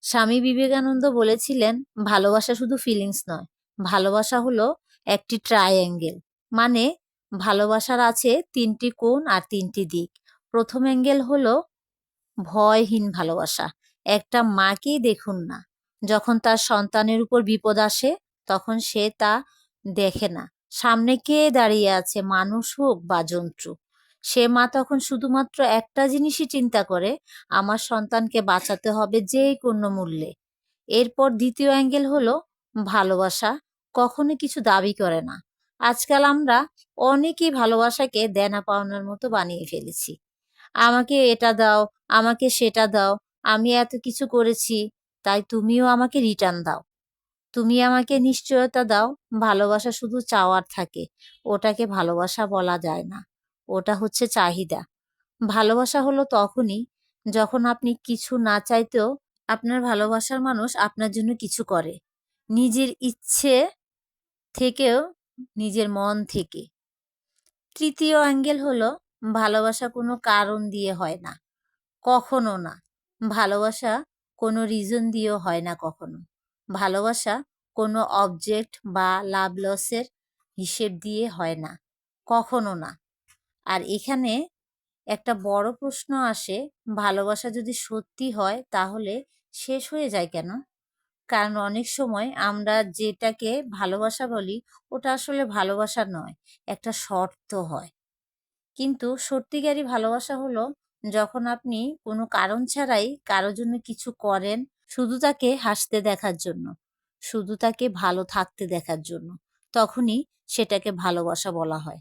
স্বামী বিবেকানন্দ বলেছিলেন, ভালোবাসা শুধু ফিলিংস নয়, ভালোবাসা হলো একটি ট্রায়াঙ্গেল। মানে ভালোবাসার আছে তিনটি কোণ আর তিনটি দিক। প্রথম অ্যাঙ্গেল হলো ভয়হীন ভালোবাসা। একটা মাকেই দেখুন না, যখন তার সন্তানের উপর বিপদ আসে তখন সে তা দেখে না সামনে কে দাঁড়িয়ে আছে, মানুষ হোক বা জন্তু। সে মা তখন শুধুমাত্র একটা জিনিসই চিন্তা করে, আমার সন্তানকে বাঁচাতে হবে যে কোনো মূল্যে। এরপর দ্বিতীয় অ্যাঙ্গেল হলো ভালোবাসা কখনো কিছু দাবি করে না। আজকাল আমরা অনেকেই ভালোবাসাকে দেনা পাওনার মতো বানিয়ে ফেলেছি। আমাকে এটা দাও, আমাকে সেটা দাও, আমি এত কিছু করেছি, তাই তুমিও আমাকে রিটার্ন দাও। তুমি আমাকে নিশ্চয়তা দাও। ভালোবাসা শুধু চাওয়ার থাকে, ওটাকে ভালোবাসা বলা যায় না, ওটা হচ্ছে চাহিদা। ভালোবাসা হলো তখনই যখন আপনি কিছু না চাইতেও আপনার ভালোবাসার মানুষ আপনার জন্য কিছু করে, নিজের ইচ্ছে থেকেও, নিজের মন থেকে। তৃতীয় অ্যাঙ্গেল হলো ভালোবাসা কোনো কারণ দিয়ে হয় না, কখনো না। ভালোবাসা কোনো রিজন দিয়েও হয় না কখনো। ভালোবাসা কোনো অবজেক্ট বা লাভ লসের হিসেব দিয়ে হয় না, কখনো না। আর এখানে একটা বড় প্রশ্ন আসে, ভালোবাসা যদি সত্যি হয় তাহলে শেষ হয়ে যায় কেন? কারণ অনেক সময় আমরা যেটাকে ভালোবাসা বলি ওটা আসলে ভালোবাসা নয়, একটা শর্ত হয়। কিন্তু সত্যিকারই ভালোবাসা হলো যখন আপনি কোনো কারণ ছাড়াই কারোর জন্য কিছু করেন, শুধু তাকে হাসতে দেখার জন্য, শুধু তাকে ভালো থাকতে দেখার জন্য, তখনই সেটাকে ভালোবাসা বলা হয়।